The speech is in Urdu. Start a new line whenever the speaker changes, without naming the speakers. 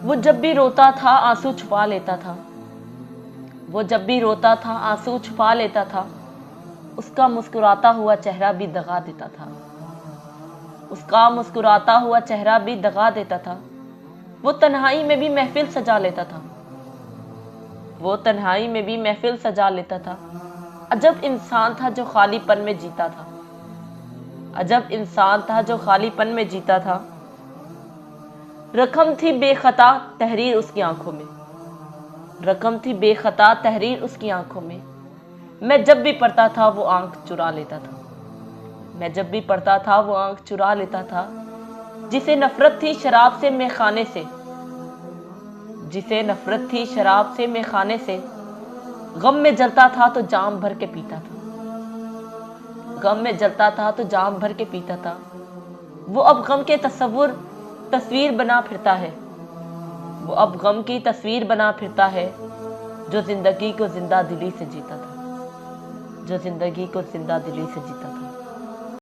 وہ جب بھی روتا تھا آنسو چھپا لیتا تھا، وہ جب بھی روتا تھا آنسو چھپا لیتا تھا، اس کا مسکراتا ہوا چہرہ بھی دغا دیتا تھا، اس کا مسکراتا ہوا چہرہ بھی دغا دیتا تھا۔ وہ تنہائی میں بھی محفل سجا لیتا تھا، وہ تنہائی میں بھی محفل سجا لیتا تھا۔ عجب انسان تھا جو خالی پن میں جیتا تھا، عجب انسان تھا جو خالی پن میں جیتا تھا۔ رقم تھی بے خطا تحریر اس کی آنکھوں میں، رقم تھی بے خطا تحریر اس کی آنکھوں میں۔ میں جب بھی پڑھتا تھا وہ آنکھ چرا لیتا تھا، میں جب بھی پڑھتا تھا وہ آنکھ چرا لیتا تھا۔ جسے نفرت تھی شراب سے مے خانے سے، جسے نفرت تھی شراب سے مے خانے سے، غم میں جلتا تھا تو جام بھر کے پیتا تھا، غم میں جلتا تھا تو جام بھر کے پیتا تھا۔ وہ اب غم کے تصویر بنا پھرتا ہے، وہ اب غم کی تصویر بنا پھرتا ہے، جو زندگی کو زندہ دلی سے جیتا تھا، جو زندگی کو زندہ دلی سے جیتا تھا۔